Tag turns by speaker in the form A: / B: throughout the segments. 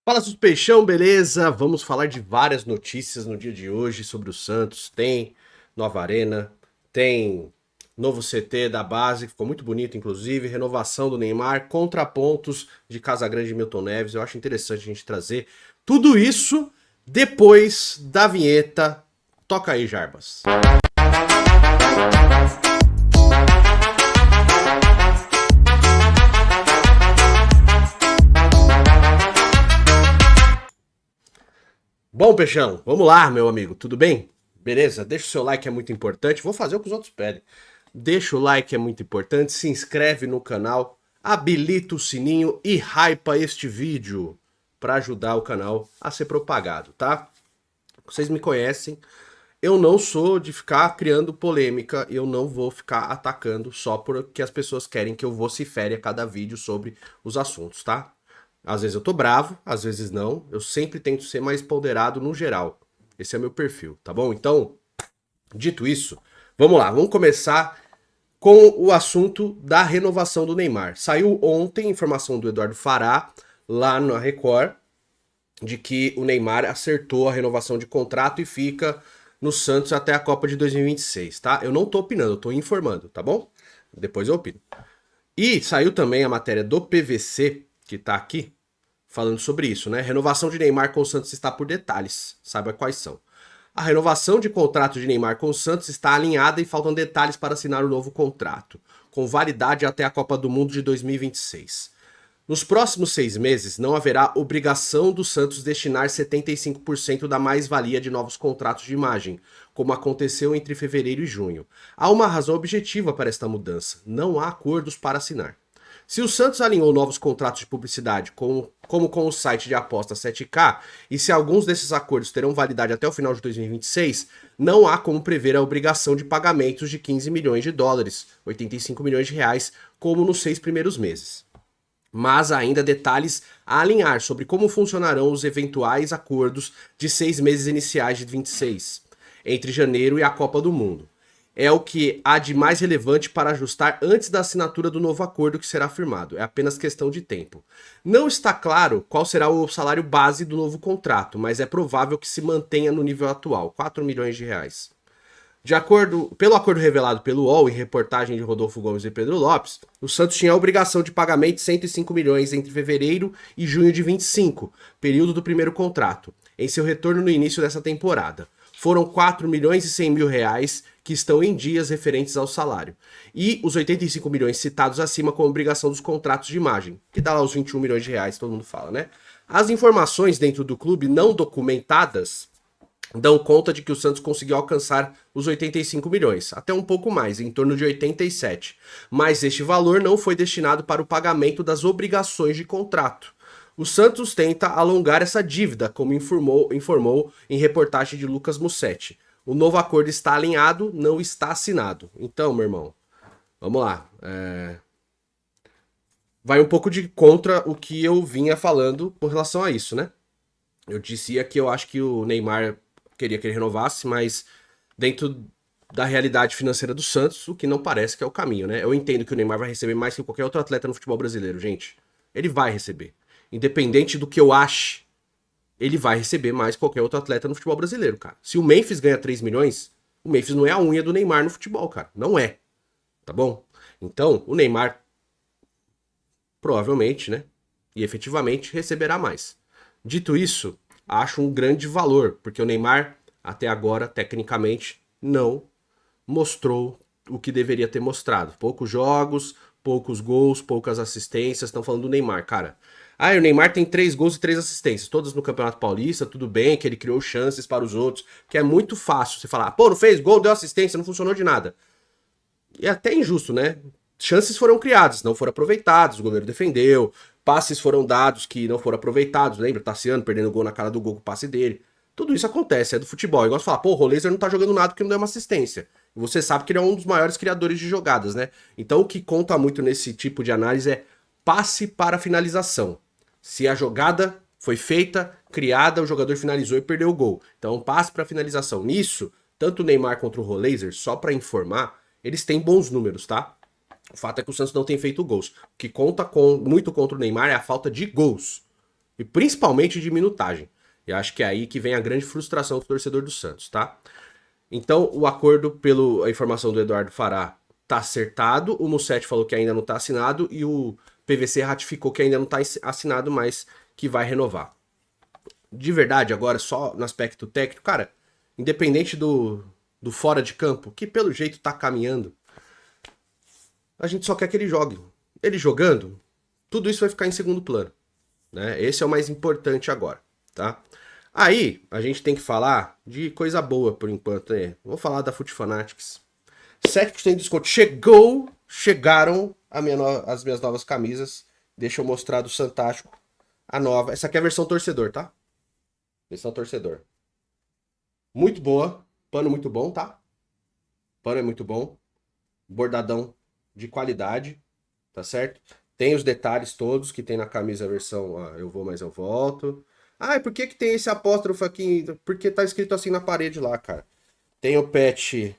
A: Fala, seus peixão, beleza? Vamos falar de várias notícias no dia de hoje sobre o Santos. Tem nova arena, tem novo CT da base, que ficou muito bonito, inclusive, renovação do Neymar, contrapontos de Casagrande e Milton Neves. Eu acho interessante a gente trazer tudo isso depois da vinheta. Toca aí, Jarbas. Bom, Peixão, vamos lá, meu amigo, tudo bem? Beleza? Deixa o seu like, é muito importante. Vou fazer o que os outros pedem. Deixa o like, é muito importante. Se inscreve no canal, habilita o sininho e hypa este vídeo para ajudar o canal a ser propagado, tá? Vocês me conhecem, eu não sou de ficar criando polêmica, eu não vou ficar atacando só porque as pessoas querem que eu vocifere a cada vídeo sobre os assuntos, tá? Às vezes eu tô bravo, às vezes não. Eu sempre tento ser mais ponderado no geral. Esse é meu perfil, tá bom? Então, dito isso, vamos lá. Vamos começar com o assunto da renovação do Neymar. Saiu ontem informação do Eduardo Fará, lá na Record, de que o Neymar acertou a renovação de contrato e fica no Santos até a Copa de 2026, tá? Eu não tô opinando, eu tô informando, tá bom? Depois eu opino. E saiu também a matéria do PVC, que tá aqui, falando sobre isso, né? Renovação de Neymar com o Santos está por detalhes. Saiba quais são. A renovação de contrato de Neymar com o Santos está alinhada e faltam detalhes para assinar o novo contrato, com validade até a Copa do Mundo de 2026. Nos próximos 6 meses, não haverá obrigação do Santos destinar 75% da mais-valia de novos contratos de imagem, como aconteceu entre fevereiro e junho. Há uma razão objetiva para esta mudança: não há acordos para assinar. Se o Santos alinhou novos contratos de publicidade, como com o site de aposta 7K, e se alguns desses acordos terão validade até o final de 2026, não há como prever a obrigação de pagamentos de 15 milhões de dólares, 85 milhões de reais, como nos 6 primeiros meses. Mas há ainda detalhes a alinhar sobre como funcionarão os eventuais acordos de 6 meses iniciais de 26, entre janeiro e a Copa do Mundo. É o que há de mais relevante para ajustar antes da assinatura do novo acordo que será firmado. É apenas questão de tempo. Não está claro qual será o salário base do novo contrato, mas é provável que se mantenha no nível atual, 4 milhões de reais. Pelo acordo revelado pelo UOL em reportagem de Rodolfo Gomes e Pedro Lopes, o Santos tinha a obrigação de pagamento de 105 milhões entre fevereiro e junho de 25, período do primeiro contrato, em seu retorno no início dessa temporada. Foram 4 milhões e 100 mil reais que estão em dias referentes ao salário. E os 85 milhões citados acima com a obrigação dos contratos de imagem, que dá lá os 21 milhões de reais, todo mundo fala, né? As informações dentro do clube não documentadas dão conta de que o Santos conseguiu alcançar os 85 milhões, até um pouco mais, em torno de 87. Mas este valor não foi destinado para o pagamento das obrigações de contrato. O Santos tenta alongar essa dívida, como informou em reportagem de Lucas Mussetti. O novo acordo está alinhado, não está assinado. Então, meu irmão, vamos lá. Vai um pouco de contra o que eu vinha falando com relação a isso, né? Eu dizia que eu acho que o Neymar queria que ele renovasse, mas dentro da realidade financeira do Santos, o que não parece que é o caminho, né? Eu entendo que o Neymar vai receber mais que qualquer outro atleta no futebol brasileiro, gente. Ele vai receber. Independente do que eu ache, ele vai receber mais que qualquer outro atleta no futebol brasileiro, cara. Se o Memphis ganha 3 milhões, o Memphis não é a unha do Neymar no futebol, cara. Não é. Tá bom? Então, o Neymar provavelmente, né? E efetivamente receberá mais. Dito isso, acho um grande valor, porque o Neymar, até agora, tecnicamente, não mostrou o que deveria ter mostrado. Poucos jogos, poucos gols, poucas assistências. Estão falando do Neymar, cara. Ah, o Neymar tem 3 gols e 3 assistências, todas no Campeonato Paulista, tudo bem, que ele criou chances para os outros, que é muito fácil você falar, pô, não fez gol, deu assistência, não funcionou de nada. E é até injusto, né? Chances foram criadas, não foram aproveitadas, o goleiro defendeu, passes foram dados que não foram aproveitados, lembra? Tassiano perdendo gol na cara do gol com o passe dele. Tudo isso acontece, é do futebol. Eu gosto de falar, pô, o Roleiser não tá jogando nada porque não deu uma assistência. E você sabe que ele é um dos maiores criadores de jogadas, né? Então o que conta muito nesse tipo de análise é passe para finalização. Se a jogada foi feita, criada, o jogador finalizou e perdeu o gol. Então passe para finalização. Nisso, tanto o Neymar contra o Roleiser, só para informar, eles têm bons números, tá? O fato é que o Santos não tem feito gols. O que conta muito contra o Neymar é a falta de gols. E principalmente de minutagem. E acho que é aí que vem a grande frustração do torcedor do Santos, tá? Então, o acordo, pela informação do Eduardo Fará, tá acertado. O Musetti falou que ainda não tá assinado e o PVC ratificou que ainda não tá assinado, mas que vai renovar. De verdade, agora, só no aspecto técnico, cara, independente do fora de campo, que pelo jeito tá caminhando, a gente só quer que ele jogue. Ele jogando, tudo isso vai ficar em segundo plano, né? Esse é o mais importante agora, tá? Aí, a gente tem que falar de coisa boa por enquanto, né? Vou falar da Foot Fanatics. 7% de desconto. Chegaram as minhas novas camisas. Deixa eu mostrar do Santástico a nova. Essa aqui é a versão torcedor, tá? Versão torcedor. Muito boa. Pano muito bom, tá? Pano é muito bom. Bordadão de qualidade, tá certo? Tem os detalhes todos que tem na camisa versão eu vou, mas eu volto. Ah, e por que tem esse apóstrofo aqui? Porque tá escrito assim na parede lá, cara. Tem o patch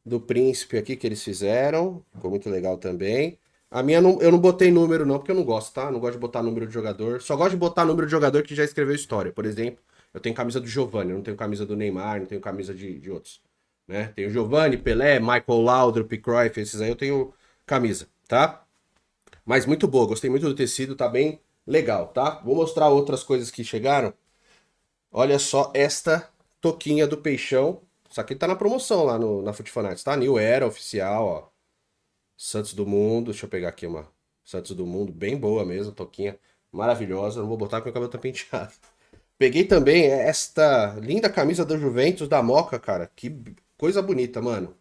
A: do príncipe aqui que eles fizeram. Ficou muito legal também. A minha eu não botei número não, porque eu não gosto, tá? Não gosto de botar número de jogador. Só gosto de botar número de jogador que já escreveu história. Por exemplo, eu tenho camisa do Giovanni, eu não tenho camisa do Neymar, não tenho camisa de outros. Né? Tenho Giovanni, Pelé, Michael Laudrup, Cruyff, esses aí eu tenho camisa, tá? Mas muito boa, gostei muito do tecido, tá bem legal, tá? Vou mostrar outras coisas que chegaram. Olha só esta toquinha do Peixão. Isso aqui tá na promoção lá na Foot Fanatics, tá? New Era oficial, ó. Santos do Mundo. Deixa eu pegar aqui uma Santos do Mundo, bem boa mesmo, toquinha maravilhosa. Não vou botar porque o cabelo tá penteado. Peguei também esta linda camisa da Juventus da Moca, cara. Que coisa bonita, mano.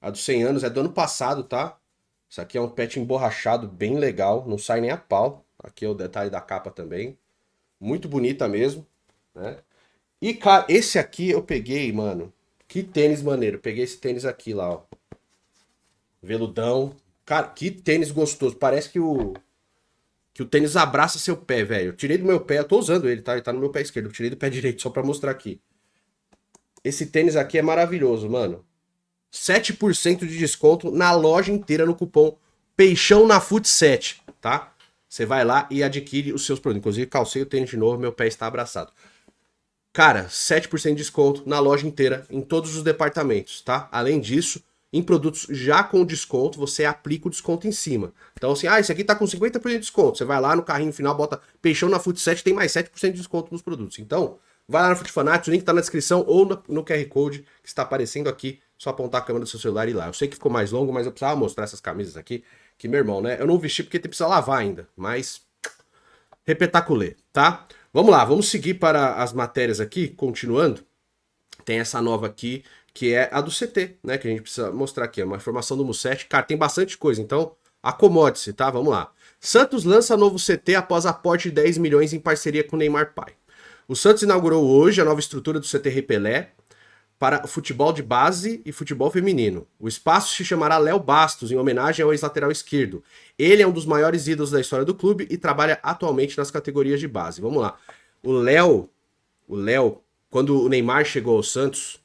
A: A dos 100 anos é do ano passado, tá? Isso aqui é um patch emborrachado bem legal, não sai nem a pau. Aqui é o detalhe da capa também. Muito bonita mesmo, né? E, cara, esse aqui eu peguei, mano. Que tênis maneiro. Peguei esse tênis aqui lá, ó. Veludão. Cara, que tênis gostoso. Parece que o tênis abraça seu pé, velho. Eu tirei do meu pé, eu tô usando ele, tá? Ele tá no meu pé esquerdo. Eu tirei do pé direito só pra mostrar aqui. Esse tênis aqui é maravilhoso, mano. 7% de desconto na loja inteira no cupom Peixão na Foot 7, tá? Você vai lá e adquire os seus produtos. Inclusive, calcei o tênis de novo, meu pé está abraçado. Cara, 7% de desconto na loja inteira, em todos os departamentos, tá? Além disso, em produtos já com desconto, você aplica o desconto em cima. Então, assim, esse aqui tá com 50% de desconto. Você vai lá no carrinho final, bota Peixão na Foot 7, tem mais 7% de desconto nos produtos. Então, vai lá na Foot Fanatics, o link tá na descrição ou no QR Code que está aparecendo aqui. Só apontar a câmera do seu celular e ir lá. Eu sei que ficou mais longo, mas eu precisava mostrar essas camisas aqui. Que, meu irmão, né? Eu não vesti porque precisa lavar ainda. Mas, repetaculê, tá? Vamos lá, vamos seguir para as matérias aqui, continuando. Tem essa nova aqui, que é a do CT, né? Que a gente precisa mostrar aqui. É uma informação do Musetti. Cara, tem bastante coisa, então acomode-se, tá? Vamos lá. Santos lança novo CT após aporte de 10 milhões em parceria com o Neymar Pai. O Santos inaugurou hoje a nova estrutura do CT Repelé para futebol de base e futebol feminino. O espaço se chamará Léo Bastos, em homenagem ao ex-lateral esquerdo. Ele é um dos maiores ídolos da história do clube e trabalha atualmente nas categorias de base. Vamos lá. O Léo, quando o Neymar chegou ao Santos,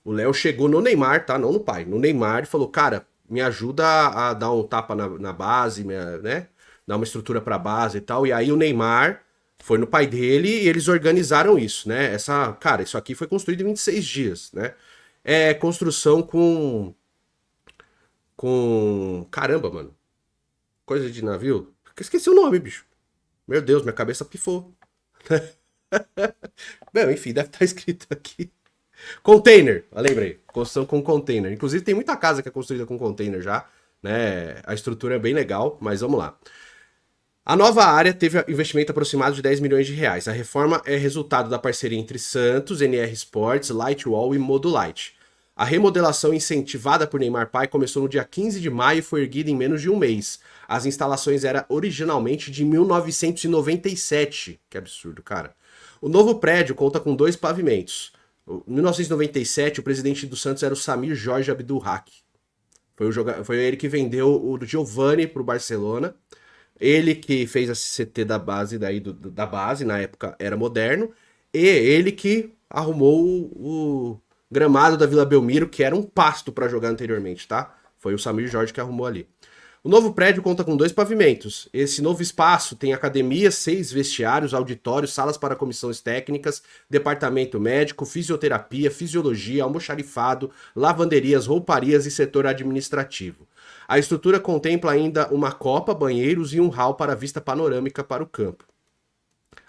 A: o Léo chegou no Neymar, tá? Não no pai, no Neymar e falou, cara, me ajuda a dar um tapa na base, né? Dar uma estrutura pra base e tal. E aí o Neymar foi no pai dele e eles organizaram isso, né? Cara, isso aqui foi construído em 26 dias, né? É construção caramba, mano. Coisa de navio. Esqueci o nome, bicho. Meu Deus, minha cabeça pifou. Bem, enfim, deve estar escrito aqui. Container, eu lembrei. Construção com container. Inclusive tem muita casa que é construída com container já, né? A estrutura é bem legal, mas vamos lá. A nova área teve investimento aproximado de 10 milhões de reais. A reforma é resultado da parceria entre Santos, NR Sports, Lightwall e Modulite. A remodelação incentivada por Neymar Pai começou no dia 15 de maio e foi erguida em menos de um mês. As instalações eram originalmente de 1997. Que absurdo, cara. O novo prédio conta com 2 pavimentos. Em 1997, o presidente do Santos era o Samir Jorge Abdulhak. Foi ele que vendeu o Giovanni para o Barcelona. Ele que fez a CT da base, da base, na época era moderno. E ele que arrumou o gramado da Vila Belmiro, que era um pasto para jogar anteriormente, tá? Foi o Samir Jorge que arrumou ali. O novo prédio conta com 2 pavimentos. Esse novo espaço tem academia, 6 vestiários, auditórios, salas para comissões técnicas, departamento médico, fisioterapia, fisiologia, almoxarifado, lavanderias, rouparias e setor administrativo. A estrutura contempla ainda uma copa, banheiros e um hall para vista panorâmica para o campo.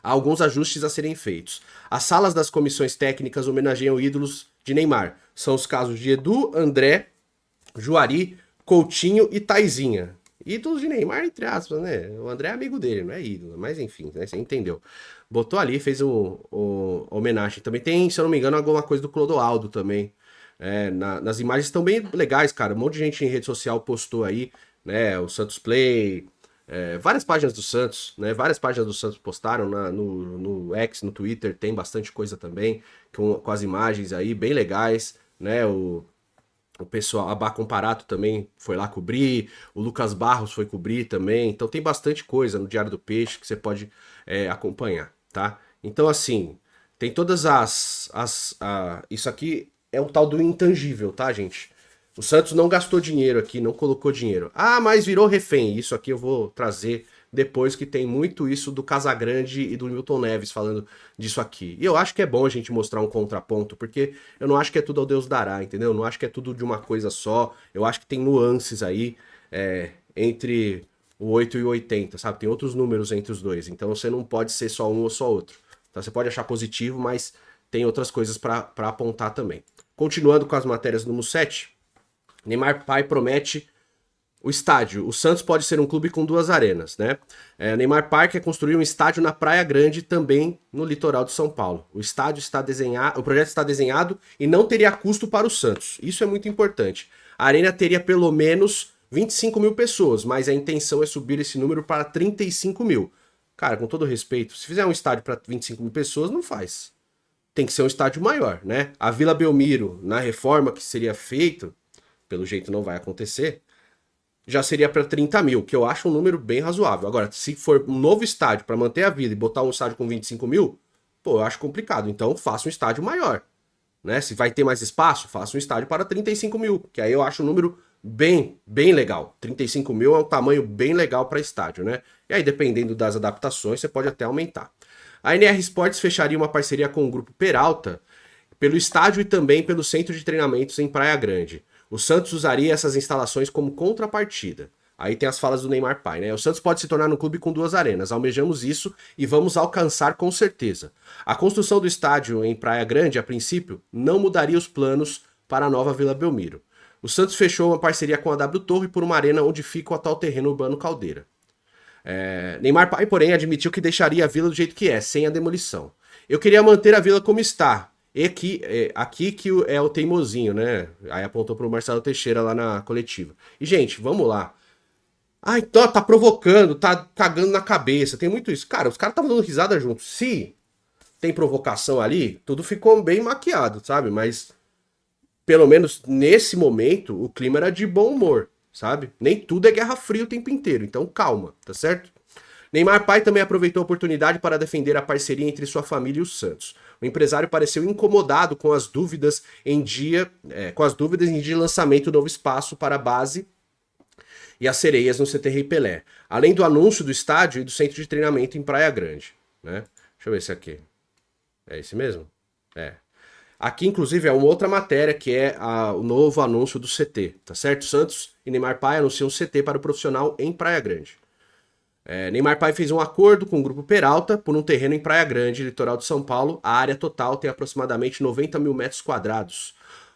A: Há alguns ajustes a serem feitos. As salas das comissões técnicas homenageiam ídolos de Neymar. São os casos de Edu, André, Juari, Coutinho e Taizinha. Ídolos de Neymar, entre aspas, né? O André é amigo dele, não é ídolo. Mas enfim, né? Você entendeu. Botou ali, fez o homenagem. Também tem, se eu não me engano, alguma coisa do Clodoaldo também. Nas imagens estão bem legais, cara. Um monte de gente em rede social postou aí, né? O Santos Play, várias páginas do Santos, né? Várias páginas do Santos postaram no X, no Twitter, tem bastante coisa também, com as imagens aí, bem legais, né? O pessoal, a Bá Comparato também foi lá cobrir, o Lucas Barros foi cobrir também, então tem bastante coisa no Diário do Peixe que você pode acompanhar, tá? Então assim, tem todas isso aqui é o tal do intangível, tá, gente? O Santos não gastou dinheiro aqui, não colocou dinheiro. Ah, mas virou refém. Isso aqui eu vou trazer depois, que tem muito isso do Casagrande e do Milton Neves falando disso aqui. E eu acho que é bom a gente mostrar um contraponto, porque eu não acho que é tudo ao Deus dará, entendeu? Eu não acho que é tudo de uma coisa só. Eu acho que tem nuances aí entre o 8 e o 80, sabe? Tem outros números entre os dois. Então você não pode ser só um ou só outro. Então você pode achar positivo, mas tem outras coisas para apontar também. Continuando com as matérias do Mussetti, Neymar pai promete o estádio. O Santos pode ser um clube com 2 arenas, né? Neymar pai quer construir um estádio na Praia Grande, também no litoral de São Paulo. O estádio está desenhado, o projeto está desenhado e não teria custo para o Santos. Isso é muito importante. A arena teria pelo menos 25 mil pessoas, mas a intenção é subir esse número para 35 mil. Cara, com todo respeito, se fizer um estádio para 25 mil pessoas, não faz. Tem que ser um estádio maior, né? A Vila Belmiro, na reforma que seria feita, pelo jeito não vai acontecer, já seria para 30 mil, que eu acho um número bem razoável. Agora, se for um novo estádio para manter a vida e botar um estádio com 25 mil, pô, eu acho complicado. Então, faça um estádio maior, né? Se vai ter mais espaço, faça um estádio para 35 mil, que aí eu acho um número bem legal. 35 mil é um tamanho bem legal para estádio, né? E aí, dependendo das adaptações, você pode até aumentar. A NR Sports fecharia uma parceria com o Grupo Peralta pelo estádio e também pelo centro de treinamentos em Praia Grande. O Santos usaria essas instalações como contrapartida. Aí tem as falas do Neymar pai, né? O Santos pode se tornar um clube com 2 arenas. Almejamos isso e vamos alcançar com certeza. A construção do estádio em Praia Grande, a princípio, não mudaria os planos para a nova Vila Belmiro. O Santos fechou uma parceria com a W Torre por uma arena onde fica o atual terreno urbano Caldeira. Neymar pai, porém, admitiu que deixaria a vila do jeito que é, sem a demolição. Eu queria manter a vila como está. E aqui que é o teimosinho, né? Aí apontou pro Marcelo Teixeira lá na coletiva. E, gente, vamos lá. Ah, então tá provocando, tá cagando na cabeça. Tem muito isso. Cara, os caras estavam dando risada juntos. Se tem provocação ali, tudo ficou bem maquiado, sabe? Mas, pelo menos nesse momento, o clima era de bom humor, sabe? Nem tudo é guerra fria o tempo inteiro. Então, calma, tá certo? Neymar pai também aproveitou a oportunidade para defender a parceria entre sua família e o Santos. O empresário pareceu incomodado com as dúvidas em dia de lançamento do novo espaço para a base e as sereias no CT Rei Pelé, além do anúncio do estádio e do centro de treinamento em Praia Grande, né? Deixa eu ver se aqui é esse mesmo. Aqui, inclusive, é uma outra matéria que é o novo anúncio do CT, tá certo? Santos e Neymar pai anunciam um CT para o profissional em Praia Grande. Neymar pai fez um acordo com o Grupo Peralta por um terreno em Praia Grande, litoral de São Paulo. A área total tem aproximadamente 90 mil metros quadrados.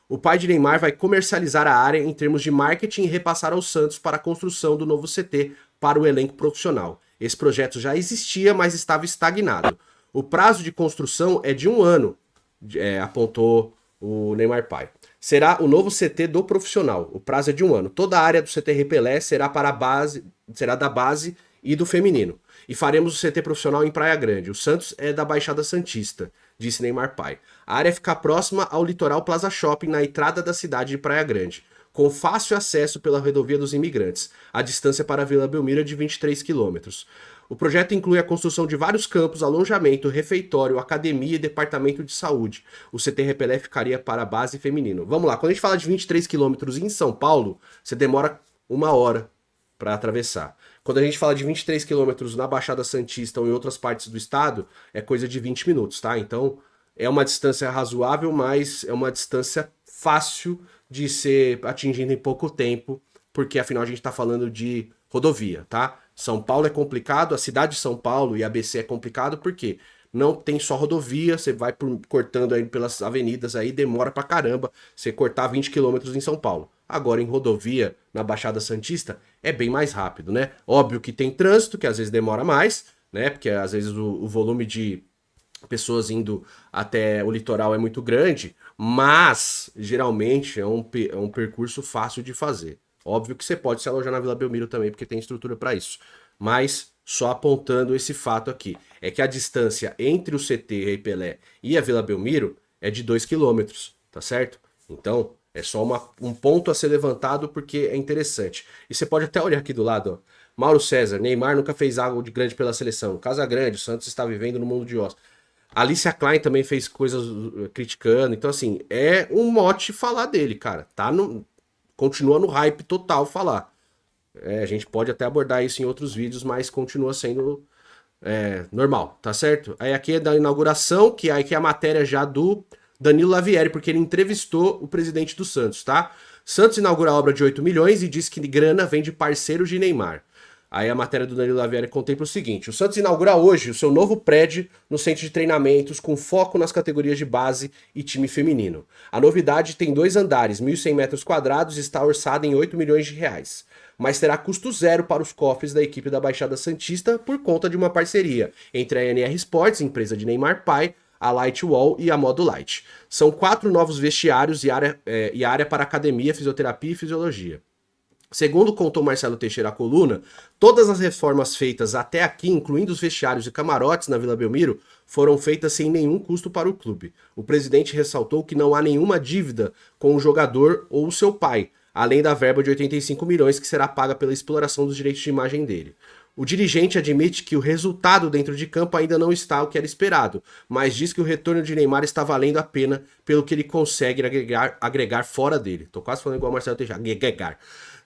A: O pai de Neymar vai comercializar a área em termos de marketing e repassar ao Santos para a construção do novo CT para o elenco profissional. Esse projeto já existia, mas estava estagnado. O prazo de construção é de 1 ano, apontou o Neymar pai. Será o novo CT do profissional. O prazo é de 1 ano. Toda a área do CT Repelé será da base e do feminino. E faremos o CT profissional em Praia Grande. O Santos é da Baixada Santista, disse Neymar pai. A área fica próxima ao Litoral Plaza Shopping, na entrada da cidade de Praia Grande, com fácil acesso pela rodovia dos imigrantes. A distância para a Vila Belmiro é de 23 quilômetros. O projeto inclui a construção de vários campos, alojamento, refeitório, academia e departamento de saúde. O CT Repelé ficaria para a base feminino. Vamos lá, quando a gente fala de 23 quilômetros em São Paulo, você demora 1 hora para atravessar. Quando a gente fala de 23 quilômetros na Baixada Santista ou em outras partes do estado, é coisa de 20 minutos, tá? Então é uma distância razoável, mas é uma distância fácil de ser atingida em pouco tempo, porque afinal a gente está falando de rodovia, tá? São Paulo é complicado, a cidade de São Paulo e ABC é complicado porque não tem só rodovia, você vai cortando aí pelas avenidas aí, demora pra caramba você cortar 20 quilômetros em São Paulo. Agora em rodovia, na Baixada Santista, é bem mais rápido, né? Óbvio que tem trânsito, que às vezes demora mais, né? Porque às vezes o volume de pessoas indo até o litoral é muito grande, mas geralmente é um percurso fácil de fazer. Óbvio que você pode se alojar na Vila Belmiro também, porque tem estrutura para isso. Mas só apontando esse fato aqui, é que a distância entre o CT Rei Pelé e a Vila Belmiro é de 2 quilômetros, tá certo? Então, é só um ponto a ser levantado porque é interessante. E você pode até olhar aqui do lado, ó. Mauro César, Neymar nunca fez algo de grande pela seleção. Casa Grande, o Santos está vivendo no mundo de Oz. Alicia Klein também fez coisas criticando. Então, assim, é um mote falar dele, cara. Continua no hype total falar. A gente pode até abordar isso em outros vídeos, mas continua sendo normal, tá certo? Aí aqui é da inauguração, que aqui é a matéria já do Danilo Lavieri, porque ele entrevistou o presidente do Santos, tá? Santos inaugura a obra de 8 milhões e diz que grana vem de parceiros de Neymar. Aí a matéria do Danilo Lavieri contempla o seguinte: o Santos inaugura hoje o seu novo prédio no centro de treinamentos com foco nas categorias de base e time feminino. A novidade tem 2 andares, 1.100 metros quadrados e está orçada em 8 milhões de reais. Mas terá custo zero para os cofres da equipe da Baixada Santista por conta de uma parceria entre a NR Sports, empresa de Neymar pai, a Light Wall e a Modo Light. São 4 novos vestiários e área para academia, fisioterapia e fisiologia. Segundo contou Marcelo Teixeira à coluna, todas as reformas feitas até aqui, incluindo os vestiários e camarotes na Vila Belmiro, foram feitas sem nenhum custo para o clube. O presidente ressaltou que não há nenhuma dívida com o jogador ou o seu pai, além da verba de 85 milhões que será paga pela exploração dos direitos de imagem dele. O dirigente admite que o resultado dentro de campo ainda não está o que era esperado, mas diz que o retorno de Neymar está valendo a pena pelo que ele consegue agregar fora dele. Tô quase falando igual o Marcelo Teixeira, agregar.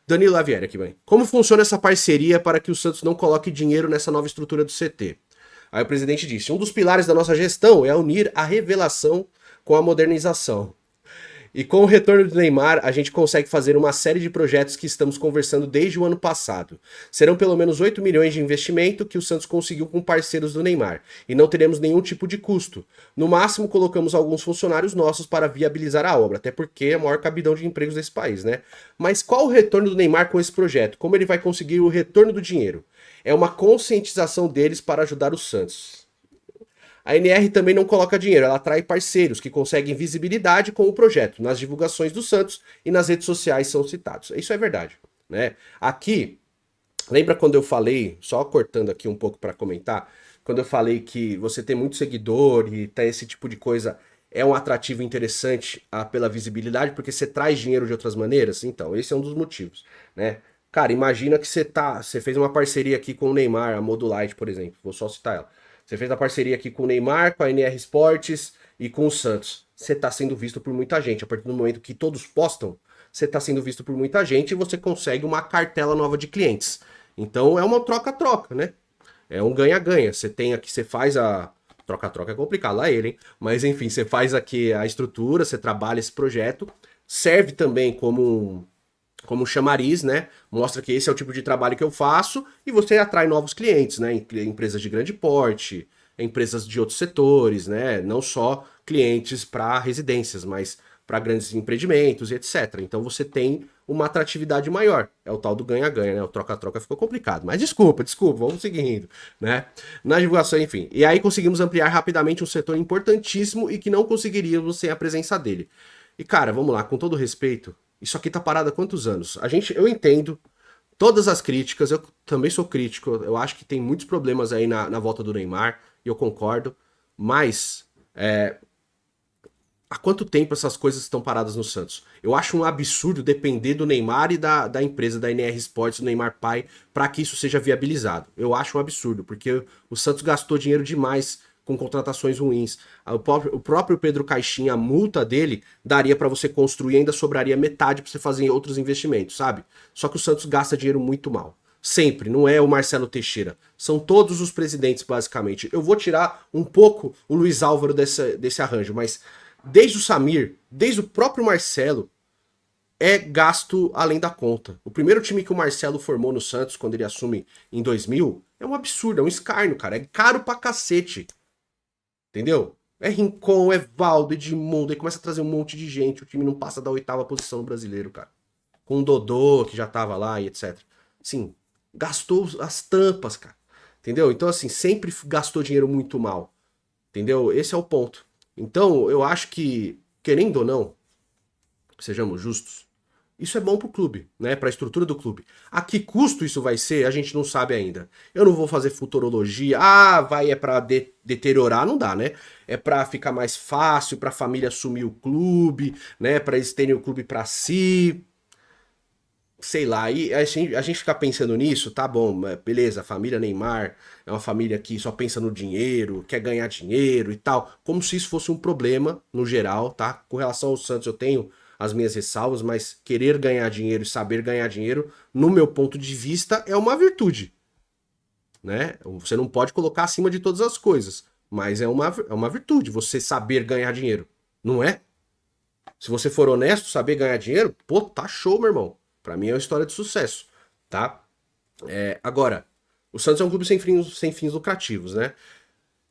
A: Danilo Lavieri aqui, mãe. Como funciona essa parceria para que o Santos não coloque dinheiro nessa nova estrutura do CT? Aí o presidente disse: um dos pilares da nossa gestão é unir a revelação com a modernização. E com o retorno do Neymar, a gente consegue fazer uma série de projetos que estamos conversando desde o ano passado. Serão pelo menos 8 milhões de investimento que o Santos conseguiu com parceiros do Neymar. E não teremos nenhum tipo de custo. No máximo, colocamos alguns funcionários nossos para viabilizar a obra, até porque é o maior cabidão de empregos desse país, né? Mas qual o retorno do Neymar com esse projeto? Como ele vai conseguir o retorno do dinheiro? É uma conscientização deles para ajudar o Santos. A NR também não coloca dinheiro, ela atrai parceiros que conseguem visibilidade com o projeto. Nas divulgações do Santos e nas redes sociais são citados. Isso é verdade, né? Aqui, lembra quando eu falei, só cortando aqui um pouco para comentar, quando eu falei que você tem muito seguidor e tá esse tipo de coisa é um atrativo interessante pela visibilidade, porque você traz dinheiro de outras maneiras? Então, esse é um dos motivos, né? Cara, imagina que você fez uma parceria aqui com o Neymar, a Modulite, por exemplo, vou só citar ela. Você fez a parceria aqui com o Neymar, com a NR Sports e com o Santos. Você está sendo visto por muita gente. A partir do momento que todos postam, você está sendo visto por muita gente e você consegue uma cartela nova de clientes. Então é uma troca-troca, né? É um ganha-ganha. Você tem aqui, você faz a. Troca-troca é complicado, lá ele, hein? Mas enfim, você faz aqui a estrutura, você trabalha esse projeto. Serve também como um chamariz, né? Mostra que esse é o tipo de trabalho que eu faço e você atrai novos clientes, né? Empresas de grande porte, empresas de outros setores, né? Não só clientes para residências, mas para grandes empreendimentos e etc. Então você tem uma atratividade maior. É o tal do ganha-ganha, né? O troca-troca ficou complicado. Mas desculpa, vamos seguindo, né? Na divulgação, enfim. E aí conseguimos ampliar rapidamente um setor importantíssimo e que não conseguiríamos sem a presença dele. E cara, vamos lá, com todo respeito, isso aqui tá parado há quantos anos? Eu entendo todas as críticas, eu também sou crítico, eu acho que tem muitos problemas aí na volta do Neymar, e eu concordo, mas há quanto tempo essas coisas estão paradas no Santos? Eu acho um absurdo depender do Neymar e da empresa da NR Sports, do Neymar pai, para que isso seja viabilizado. Eu acho um absurdo, porque o Santos gastou dinheiro demais com contratações ruins. O próprio Pedro Caixinha, a multa dele daria para você construir, ainda sobraria metade para você fazer outros investimentos, sabe? Só que o Santos gasta dinheiro muito mal. Sempre, não é o Marcelo Teixeira. São todos os presidentes, basicamente. Eu vou tirar um pouco o Luiz Álvaro desse arranjo, mas desde o Samir, desde o próprio Marcelo, é gasto além da conta. O primeiro time que o Marcelo formou no Santos, quando ele assume em 2000, é um absurdo, é um escárnio, cara. É caro pra cacete. Entendeu? É Rincon, é Valdo, Edmundo, aí começa a trazer um monte de gente. O time não passa da 8ª posição no brasileiro, cara. Com o Dodô, que já tava lá e etc. Sim, gastou as tampas, cara. Entendeu? Então, assim, sempre gastou dinheiro muito mal. Entendeu? Esse é o ponto. Então, eu acho que, querendo ou não, sejamos justos, isso é bom pro clube, né? Pra estrutura do clube. A que custo isso vai ser, a gente não sabe ainda. Eu não vou fazer futurologia. Ah, vai, é pra deteriorar, não dá, né? É pra ficar mais fácil, pra família assumir o clube, né? Pra eles terem o clube pra si. Sei lá, e a gente ficar pensando nisso, tá bom, beleza, a família Neymar é uma família que só pensa no dinheiro, quer ganhar dinheiro e tal, como se isso fosse um problema no geral, tá? Com relação ao Santos eu tenho as minhas ressalvas, mas querer ganhar dinheiro e saber ganhar dinheiro, no meu ponto de vista, é uma virtude, né? Você não pode colocar acima de todas as coisas, mas é uma virtude você saber ganhar dinheiro, não é? Se você for honesto, saber ganhar dinheiro, pô, tá show, meu irmão. Pra mim é uma história de sucesso, tá? Agora, o Santos é um clube sem fins lucrativos, né?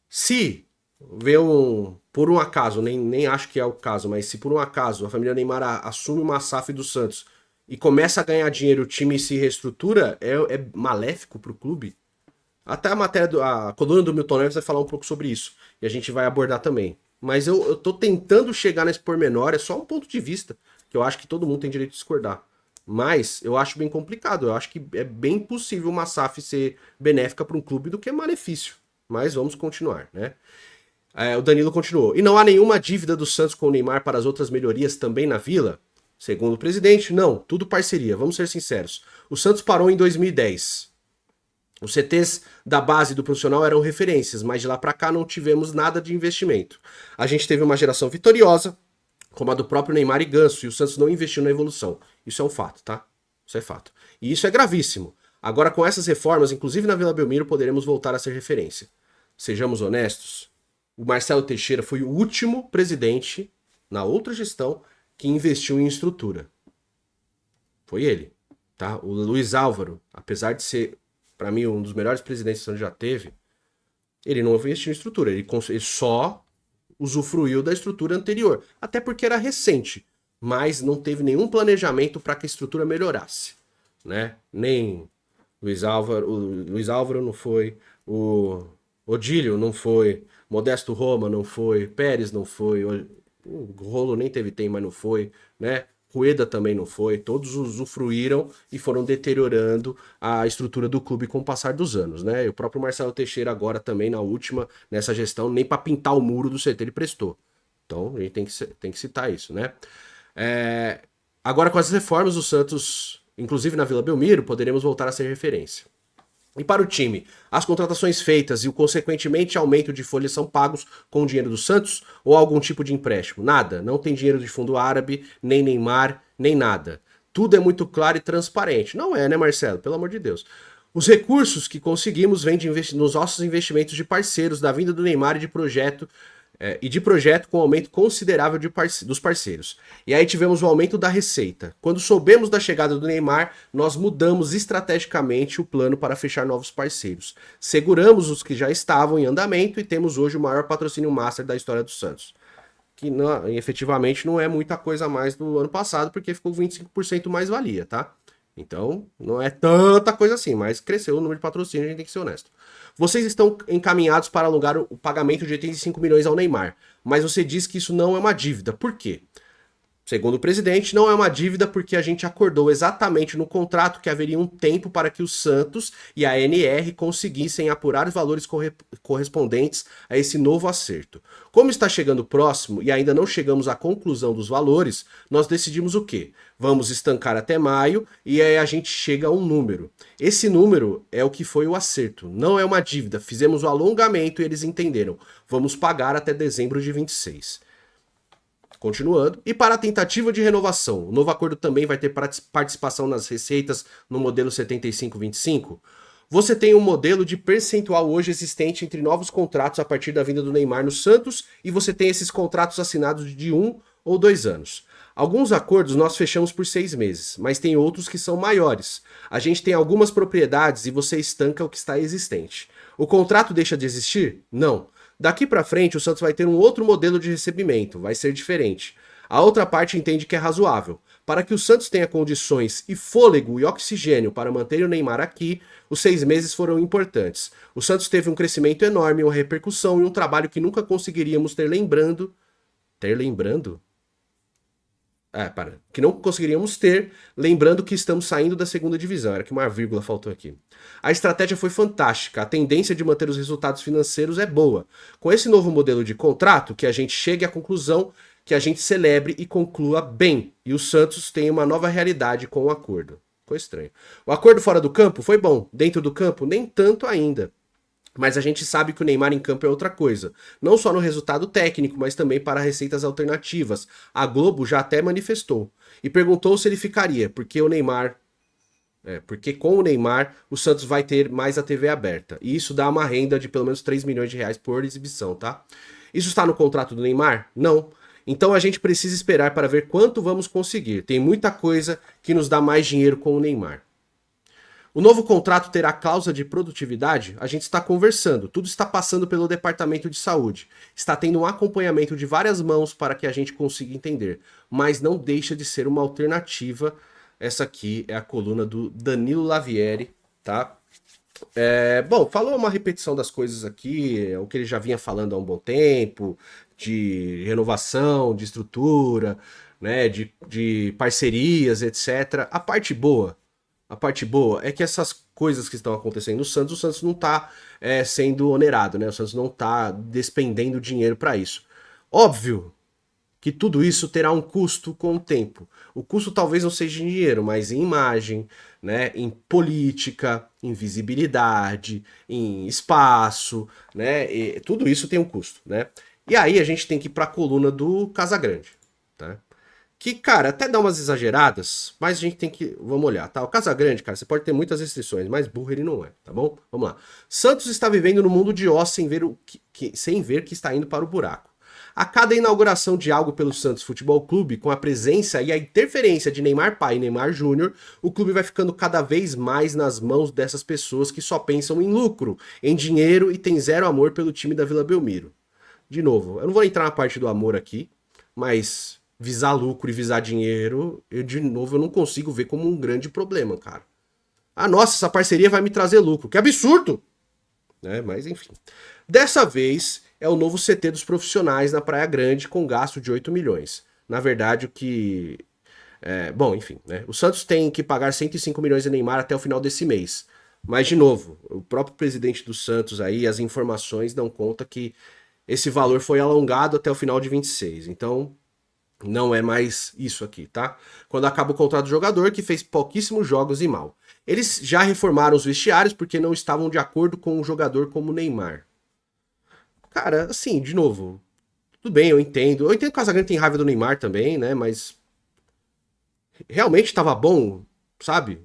A: Se vê por um acaso, nem acho que é o caso, mas se por um acaso a família Neymar assume uma SAF do Santos e começa a ganhar dinheiro, o time se reestrutura, é maléfico pro clube? Até a coluna do Milton Neves vai falar um pouco sobre isso. E a gente vai abordar também. Mas eu tô tentando chegar nesse pormenor, é só um ponto de vista, que eu acho que todo mundo tem direito de discordar. Mas eu acho bem complicado. Eu acho que é bem possível uma SAF ser benéfica para um clube do que malefício. Mas vamos continuar, né? O Danilo continuou. E não há nenhuma dívida do Santos com o Neymar para as outras melhorias também na Vila? Segundo o presidente, não. Tudo parceria. Vamos ser sinceros. O Santos parou em 2010. Os CTs da base do profissional eram referências, mas de lá para cá não tivemos nada de investimento. A gente teve uma geração vitoriosa, como a do próprio Neymar e Ganso, e o Santos não investiu na evolução. Isso é um fato, tá? Isso é fato. E isso é gravíssimo. Agora, com essas reformas, inclusive na Vila Belmiro, poderemos voltar a ser referência. Sejamos honestos, o Marcelo Teixeira foi o último presidente, na outra gestão, que investiu em estrutura. Foi ele, tá? O Luiz Álvaro, apesar de ser, para mim, um dos melhores presidentes que o Santos já teve, ele não investiu em estrutura, ele só usufruiu da estrutura anterior, até porque era recente, mas não teve nenhum planejamento para que a estrutura melhorasse, né? Nem o Luiz Álvaro não foi, o Odílio não foi, Modesto Roma não foi, Pérez não foi, o Rolo nem tem, mas não foi, né? Rueda também não foi, todos usufruíram e foram deteriorando a estrutura do clube com o passar dos anos, né? E o próprio Marcelo Teixeira agora também na última, nessa gestão, nem para pintar o muro do CT ele prestou. Então a gente tem que citar isso, né? Agora com as reformas do Santos, inclusive na Vila Belmiro, poderemos voltar a ser referência. E para o time, as contratações feitas e o consequentemente aumento de folhas são pagos com o dinheiro do Santos ou algum tipo de empréstimo? Nada, não tem dinheiro de fundo árabe, nem Neymar, nem nada. Tudo é muito claro e transparente. Não é, né, Marcelo? Pelo amor de Deus. Os recursos que conseguimos vêm nos nossos investimentos de parceiros, da vinda do Neymar e de projeto com aumento considerável dos parceiros. E aí tivemos o aumento da receita. Quando soubemos da chegada do Neymar, nós mudamos estrategicamente o plano para fechar novos parceiros. Seguramos os que já estavam em andamento e temos hoje o maior patrocínio master da história do Santos. Que não, efetivamente não é muita coisa a mais do ano passado, porque ficou 25% mais valia, tá? Então, não é tanta coisa assim, mas cresceu o número de patrocínio, a gente tem que ser honesto. Vocês estão encaminhados para alugar o pagamento de 85 milhões ao Neymar, mas você diz que isso não é uma dívida. Por quê? Segundo o presidente, não é uma dívida porque a gente acordou exatamente no contrato que haveria um tempo para que o Santos e a NR conseguissem apurar os valores correspondentes a esse novo acerto. Como está chegando próximo e ainda não chegamos à conclusão dos valores, nós decidimos o quê? Vamos estancar até maio e aí a gente chega a um número. Esse número é o que foi o acerto, não é uma dívida. Fizemos o alongamento e eles entenderam. Vamos pagar até dezembro de 26. Continuando. E para a tentativa de renovação, o novo acordo também vai ter participação nas receitas no modelo 75-25? Você tem um modelo de percentual hoje existente entre novos contratos a partir da vinda do Neymar no Santos e você tem esses contratos assinados de 1 ou 2 anos. Alguns acordos nós fechamos por 6 meses, mas tem outros que são maiores. A gente tem algumas propriedades e você estanca o que está existente. O contrato deixa de existir? Não. Daqui para frente o Santos vai ter um outro modelo de recebimento, vai ser diferente. A outra parte entende que é razoável. Para que o Santos tenha condições e fôlego e oxigênio para manter o Neymar aqui, os 6 meses foram importantes. O Santos teve um crescimento enorme, uma repercussão e um trabalho que nunca conseguiríamos ter lembrando... Ter lembrando? Que não conseguiríamos ter, lembrando que estamos saindo da segunda divisão. Era que uma vírgula faltou aqui. A estratégia foi fantástica, a tendência de manter os resultados financeiros é boa. Com esse novo modelo de contrato, que a gente chegue à conclusão que a gente celebre e conclua bem. E o Santos tem uma nova realidade com o acordo. Ficou estranho. O acordo fora do campo foi bom, dentro do campo nem tanto ainda. Mas a gente sabe que o Neymar em campo é outra coisa. Não só no resultado técnico, mas também para receitas alternativas. A Globo já até manifestou. E perguntou se ele ficaria, porque o Neymar... porque com o Neymar, o Santos vai ter mais a TV aberta. E isso dá uma renda de pelo menos 3 milhões de reais por exibição, tá? Isso está no contrato do Neymar? Não. Então a gente precisa esperar para ver quanto vamos conseguir. Tem muita coisa que nos dá mais dinheiro com o Neymar. O novo contrato terá cláusula de produtividade? A gente está conversando, tudo está passando pelo Departamento de Saúde. Está tendo um acompanhamento de várias mãos para que a gente consiga entender. Mas não deixa de ser uma alternativa. Essa aqui é a coluna do Danilo Lavieri, tá? Bom, falou uma repetição das coisas aqui, o que ele já vinha falando há um bom tempo, de renovação, de estrutura, né, de parcerias, etc. A parte boa é que essas coisas que estão acontecendo no Santos, o Santos não está sendo onerado, né? O Santos não está despendendo dinheiro para isso. Óbvio que tudo isso terá um custo com o tempo. O custo talvez não seja em dinheiro, mas em imagem, né? Em política, em visibilidade, em espaço, né? E tudo isso tem um custo, né? E aí a gente tem que ir para a coluna do Casagrande, tá? Que, cara, até dá umas exageradas, mas a gente tem que... Vamos olhar, tá? O Casagrande, cara, você pode ter muitas restrições, mas burro ele não é, tá bom? Vamos lá. Santos está vivendo no mundo de Oz sem ver que está indo para o buraco. A cada inauguração de algo pelo Santos Futebol Clube, com a presença e a interferência de Neymar Pai e Neymar Júnior, o clube vai ficando cada vez mais nas mãos dessas pessoas que só pensam em lucro, em dinheiro e tem zero amor pelo time da Vila Belmiro. De novo, eu não vou entrar na parte do amor aqui, mas... visar lucro e visar dinheiro, eu não consigo ver como um grande problema, cara. Ah, nossa, essa parceria vai me trazer lucro. Que absurdo! Mas enfim. Dessa vez, é o novo CT dos profissionais na Praia Grande, com gasto de 8 milhões. Na verdade, o que... bom, enfim, né? O Santos tem que pagar 105 milhões de Neymar até o final desse mês. Mas, de novo, o próprio presidente do Santos aí, as informações dão conta que esse valor foi alongado até o final de 26. Então... não é mais isso aqui, tá? Quando acaba o contrato do jogador, que fez pouquíssimos jogos e mal. Eles já reformaram os vestiários porque não estavam de acordo com um jogador como o Neymar. Cara, assim, de novo, tudo bem, eu entendo. Eu entendo que o Casagrande tem raiva do Neymar também, né? Mas realmente estava bom, sabe?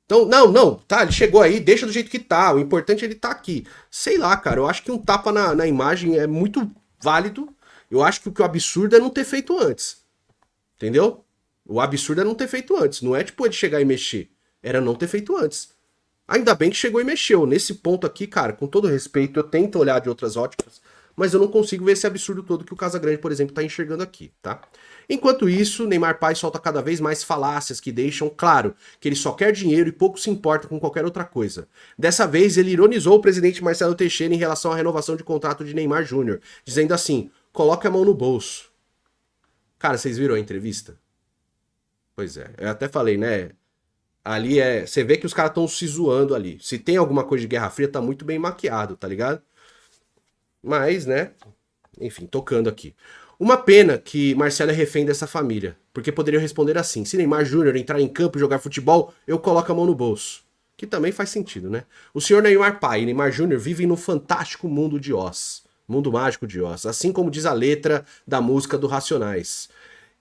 A: Então, não, tá, ele chegou aí, deixa do jeito que tá. O importante é ele tá aqui. Sei lá, cara, eu acho que um tapa na imagem é muito válido. Eu acho que o absurdo é não ter feito antes. Entendeu? O absurdo é não ter feito antes. Não é tipo ele chegar e mexer. Era não ter feito antes. Ainda bem que chegou e mexeu. Nesse ponto aqui, cara, com todo respeito, eu tento olhar de outras óticas, mas eu não consigo ver esse absurdo todo que o Casagrande, por exemplo, tá enxergando aqui, tá? Enquanto isso, Neymar Pai solta cada vez mais falácias que deixam claro que ele só quer dinheiro e pouco se importa com qualquer outra coisa. Dessa vez, ele ironizou o presidente Marcelo Teixeira em relação à renovação de contrato de Neymar Júnior, dizendo assim: coloque a mão no bolso. Cara, vocês viram a entrevista? Pois é, eu até falei, né? Ali você vê que os caras estão se zoando ali. Se tem alguma coisa de Guerra Fria, tá muito bem maquiado, tá ligado? Mas, né? Enfim, tocando aqui. Uma pena que Marcelo é refém dessa família, porque poderiam responder assim: se Neymar Júnior entrar em campo e jogar futebol, eu coloco a mão no bolso. Que também faz sentido, né? O senhor Neymar Pai e Neymar Júnior vivem no fantástico mundo de Oz. Mundo Mágico de Oz, assim como diz a letra da música do Racionais.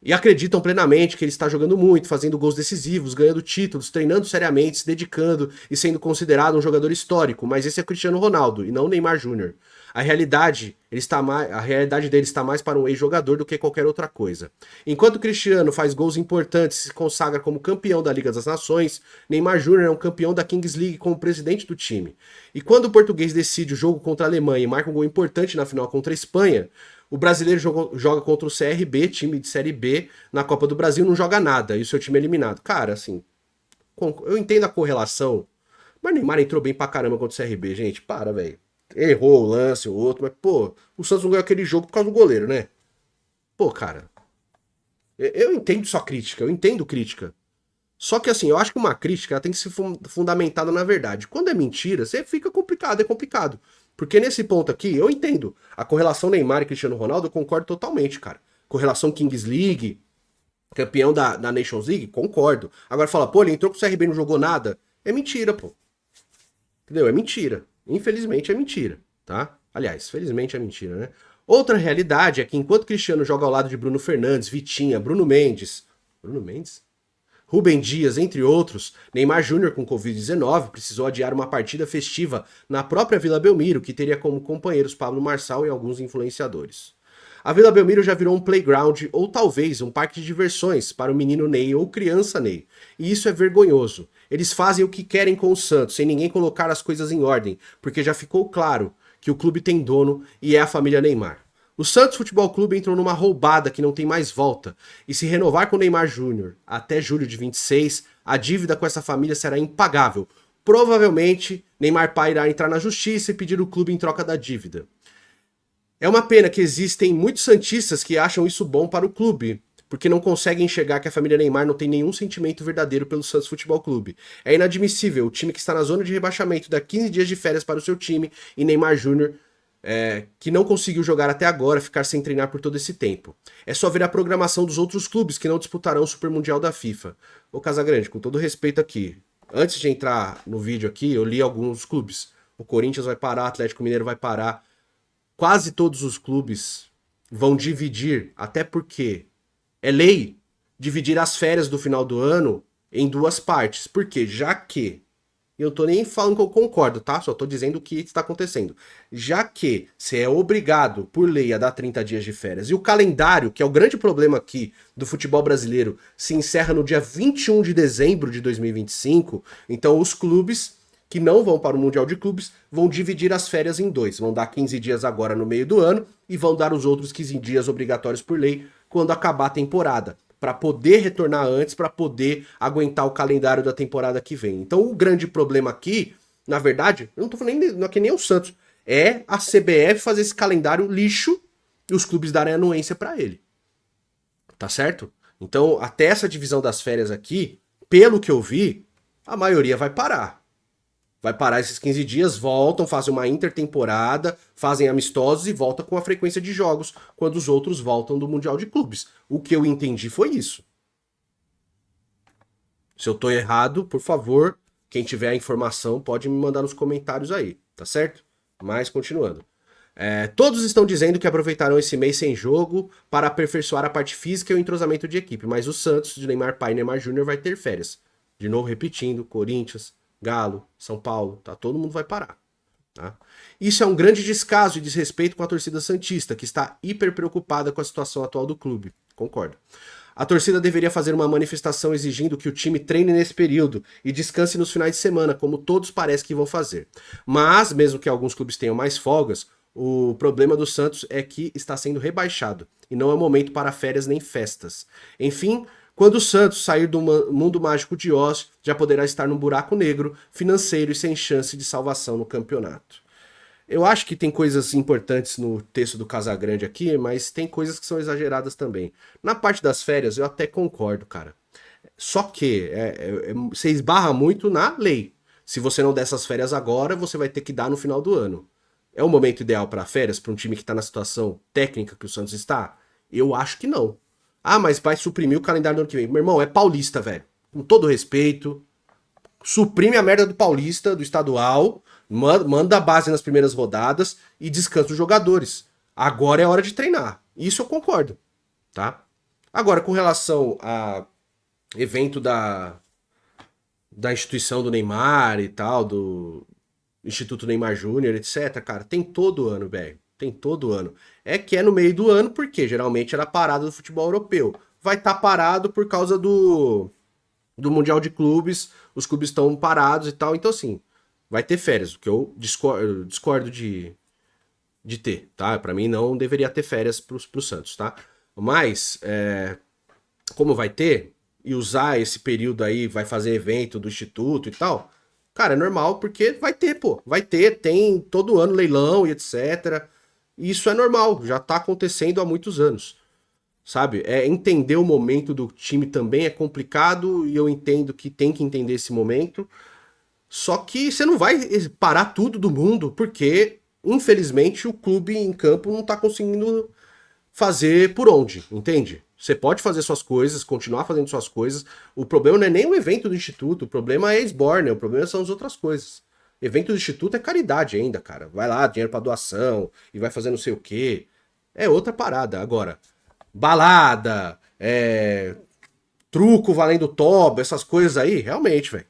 A: E acreditam plenamente que ele está jogando muito, fazendo gols decisivos, ganhando títulos, treinando seriamente, se dedicando e sendo considerado um jogador histórico, mas esse é Cristiano Ronaldo e não Neymar Júnior. A realidade dele está mais para um ex-jogador do que qualquer outra coisa. Enquanto Cristiano faz gols importantes e se consagra como campeão da Liga das Nações, Neymar Júnior é um campeão da Kings League como presidente do time. E quando o português decide o jogo contra a Alemanha e marca um gol importante na final contra a Espanha, o brasileiro joga contra o CRB, time de Série B, na Copa do Brasil, não joga nada, e o seu time é eliminado. Cara, assim, eu entendo a correlação, mas Neymar entrou bem pra caramba contra o CRB, gente. Para, velho. Errou o lance, o outro, mas, pô, o Santos não ganhou aquele jogo por causa do goleiro, né? Pô, cara, eu entendo sua crítica, eu entendo crítica. Só que assim, eu acho que uma crítica ela tem que ser fundamentada na verdade. Quando é mentira, você fica complicado, é complicado. Porque nesse ponto aqui, eu entendo. A correlação Neymar e Cristiano Ronaldo, eu concordo totalmente, cara. Correlação Kings League, campeão da Nations League, concordo. Agora fala, pô, ele entrou com o CRB e não jogou nada. É mentira, pô. Entendeu? É mentira. Infelizmente é mentira, tá? Aliás, felizmente é mentira, né? Outra realidade é que enquanto Cristiano joga ao lado de Bruno Fernandes, Vitinha, Bruno Mendes. Bruno Mendes? Rubem Dias, entre outros, Neymar Júnior com Covid-19 precisou adiar uma partida festiva na própria Vila Belmiro, que teria como companheiros Pablo Marçal e alguns influenciadores. A Vila Belmiro já virou um playground ou talvez um parque de diversões para o menino Ney ou criança Ney. E isso é vergonhoso. Eles fazem o que querem com o Santos, sem ninguém colocar as coisas em ordem, porque já ficou claro que o clube tem dono e é a família Neymar. O Santos Futebol Clube entrou numa roubada que não tem mais volta, e se renovar com o Neymar Júnior até julho de 26, a dívida com essa família será impagável. Provavelmente, Neymar pai irá entrar na justiça e pedir o clube em troca da dívida. É uma pena que existem muitos santistas que acham isso bom para o clube, porque não conseguem enxergar que a família Neymar não tem nenhum sentimento verdadeiro pelo Santos Futebol Clube. É inadmissível o time que está na zona de rebaixamento dá 15 dias de férias para o seu time e Neymar Júnior que não conseguiu jogar até agora, ficar sem treinar por todo esse tempo. É só ver a programação dos outros clubes que não disputarão o Super Mundial da FIFA. Ô Casagrande, com todo respeito aqui, antes de entrar no vídeo aqui, eu li alguns clubes. O Corinthians vai parar, o Atlético Mineiro vai parar. Quase todos os clubes vão dividir, até porque é lei, dividir as férias do final do ano em duas partes. Por quê? Já que eu tô nem falando que eu concordo, tá? Só tô dizendo o que está acontecendo. Já que você é obrigado, por lei, a dar 30 dias de férias, e o calendário, que é o grande problema aqui do futebol brasileiro, se encerra no dia 21 de dezembro de 2025, então os clubes que não vão para o Mundial de Clubes vão dividir as férias em dois. Vão dar 15 dias agora no meio do ano e vão dar os outros 15 dias obrigatórios por lei quando acabar a temporada, para poder retornar antes, para poder aguentar o calendário da temporada que vem. Então o grande problema aqui, na verdade, eu não tô falando nem, não é que nem o Santos, é a CBF fazer esse calendário lixo e os clubes darem anuência para ele. Tá certo? Então, até essa divisão das férias aqui, pelo que eu vi, a maioria vai parar. Vai parar esses 15 dias, voltam, fazem uma intertemporada, fazem amistosos e voltam com a frequência de jogos quando os outros voltam do Mundial de Clubes. O que eu entendi foi isso. Se eu tô errado, por favor, quem tiver a informação pode me mandar nos comentários aí, tá certo? Mas continuando. Todos estão dizendo que aproveitarão esse mês sem jogo para aperfeiçoar a parte física e o entrosamento de equipe, mas o Santos, de Neymar pai e Neymar Júnior, vai ter férias. De novo repetindo, Corinthians, Galo, São Paulo, tá? Todo mundo vai parar. Tá? Isso é um grande descaso e desrespeito com a torcida santista, que está hiper preocupada com a situação atual do clube. Concordo. A torcida deveria fazer uma manifestação exigindo que o time treine nesse período e descanse nos finais de semana, como todos parecem que vão fazer. Mas, mesmo que alguns clubes tenham mais folgas, o problema do Santos é que está sendo rebaixado e não é momento para férias nem festas. Enfim, quando o Santos sair do mundo mágico de Oz, já poderá estar num buraco negro, financeiro e sem chance de salvação no campeonato. Eu acho que tem coisas importantes no texto do Casagrande aqui, mas tem coisas que são exageradas também. Na parte das férias, eu até concordo, cara. Só que você esbarra muito na lei. Se você não der essas férias agora, você vai ter que dar no final do ano. É o momento ideal para férias, para um time que está na situação técnica que o Santos está? Eu acho que não. Ah, mas vai suprimir o calendário do ano que vem. Meu irmão, é paulista, velho. Com todo respeito. suprime a merda do Paulista, do estadual, manda a base nas primeiras rodadas e descansa os jogadores. Agora é hora de treinar. Isso eu concordo, tá? Agora, com relação a evento da instituição do Neymar e tal, do Instituto Neymar Júnior, etc, cara, tem todo ano, velho. Tem todo ano. É que é no meio do ano, porque geralmente era parada do futebol europeu. Vai estar parado por causa do Mundial de Clubes, os clubes estão parados e tal, então assim, vai ter férias, o que eu discordo de ter, tá? Pra mim não deveria ter férias pro Santos, tá? Mas, como vai ter, e usar esse período aí, vai fazer evento do Instituto e tal, cara, é normal, porque vai ter, pô, vai ter, tem todo ano leilão e etc. Isso é normal, já tá acontecendo há muitos anos. Sabe? É entender o momento do time também é complicado e eu entendo que tem que entender esse momento. Só que você não vai parar tudo do mundo porque, infelizmente, o clube em campo não tá conseguindo fazer por onde, entende? Você pode fazer suas coisas, continuar fazendo suas coisas. O problema não é nem o evento do instituto, o problema é a Esborne, o problema são as outras coisas. Evento do instituto é caridade ainda, cara. Vai lá, dinheiro pra doação e vai fazer não sei o quê. É outra parada. Agora, balada, truco valendo toba, essas coisas aí, realmente, velho.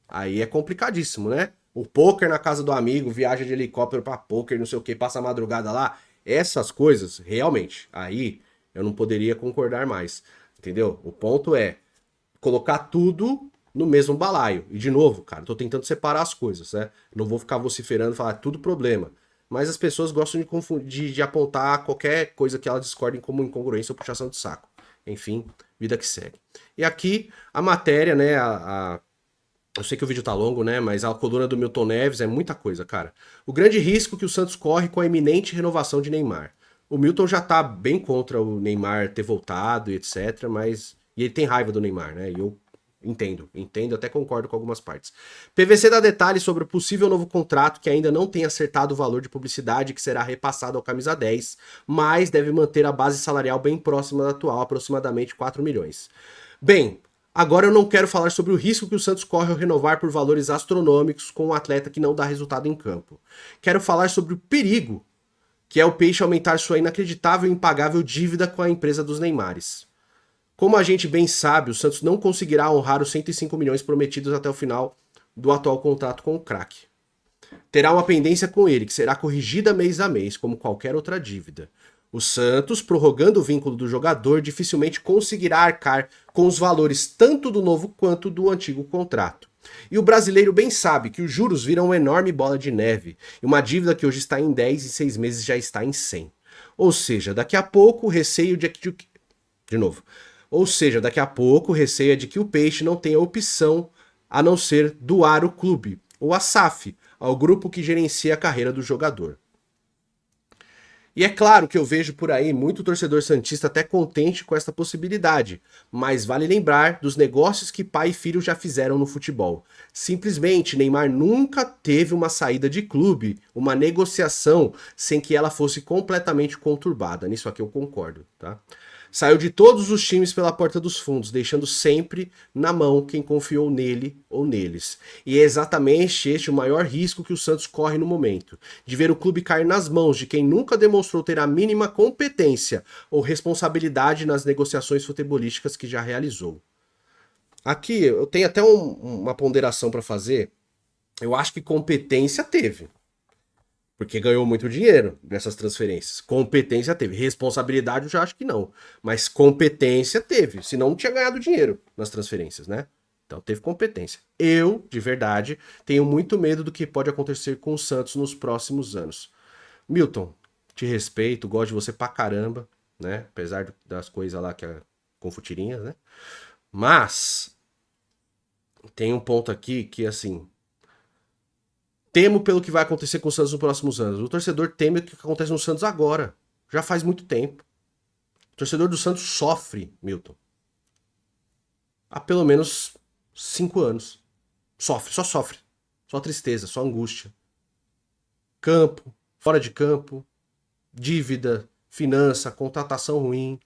A: Aí é complicadíssimo, né? O poker na casa do amigo, viagem de helicóptero pra poker, não sei o que, passa a madrugada lá. Essas coisas, realmente, aí eu não poderia concordar mais. Entendeu? O ponto é colocar tudo no mesmo balaio. E de novo, cara, tô tentando separar as coisas, né? Não vou ficar vociferando e falar tudo problema. Mas as pessoas gostam de confundir, de apontar qualquer coisa que elas discordem como incongruência ou puxação de saco. Enfim, vida que segue. E aqui a matéria, né? Eu sei que o vídeo tá longo, né? Mas a coluna do Milton Neves é muita coisa, cara. O grande risco que o Santos corre com a iminente renovação de Neymar. O Milton já tá bem contra o Neymar ter voltado e etc, mas. E ele tem raiva do Neymar, né? E eu entendo, até concordo com algumas partes. PVC dá detalhes sobre o possível novo contrato que ainda não tem acertado o valor de publicidade que será repassado ao camisa 10, mas deve manter a base salarial bem próxima da atual, aproximadamente 4 milhões. Bem, agora eu não quero falar sobre o risco que o Santos corre ao renovar por valores astronômicos com um atleta que não dá resultado em campo. Quero falar sobre o perigo que é o Peixe aumentar sua inacreditável e impagável dívida com a empresa dos Neymares. Como a gente bem sabe, o Santos não conseguirá honrar os 105 milhões prometidos até o final do atual contrato com o craque. Terá uma pendência com ele, que será corrigida mês a mês, como qualquer outra dívida. O Santos, prorrogando o vínculo do jogador, dificilmente conseguirá arcar com os valores tanto do novo quanto do antigo contrato. E o brasileiro bem sabe que os juros viram uma enorme bola de neve, e uma dívida que hoje está em 10 e 6 meses já está em 100. Ou seja, daqui a pouco o receio de que... De novo. Ou seja, daqui a pouco o receio é de que o Peixe não tenha opção a não ser doar o clube, ou a SAF, ao grupo que gerencia a carreira do jogador. E é claro que eu vejo por aí muito torcedor santista até contente com esta possibilidade, mas vale lembrar dos negócios que pai e filho já fizeram no futebol. Simplesmente, Neymar nunca teve uma saída de clube, uma negociação sem que ela fosse completamente conturbada. Nisso aqui eu concordo, tá? Saiu de todos os times pela porta dos fundos, deixando sempre na mão quem confiou nele ou neles. E é exatamente este o maior risco que o Santos corre no momento, de ver o clube cair nas mãos de quem nunca demonstrou ter a mínima competência ou responsabilidade nas negociações futebolísticas que já realizou. Aqui eu tenho até uma ponderação para fazer. Eu acho que competência teve. Porque ganhou muito dinheiro nessas transferências. Competência teve. Responsabilidade eu já acho que não. Mas competência teve. Senão não tinha ganhado dinheiro nas transferências, né? Então teve competência. Eu, de verdade, tenho muito medo do que pode acontecer com o Santos nos próximos anos. Milton, te respeito, gosto de você pra caramba, né? Apesar das coisas lá que é com futirinhas, né? Mas tem um ponto aqui que, assim, temo pelo que vai acontecer com o Santos nos próximos anos. O torcedor teme o que acontece no Santos agora. Já faz muito tempo. O torcedor do Santos sofre, Milton. Há pelo menos 5 anos. Sofre, só sofre. Só tristeza, só angústia. Campo, fora de campo, dívida, finança, contratação ruim.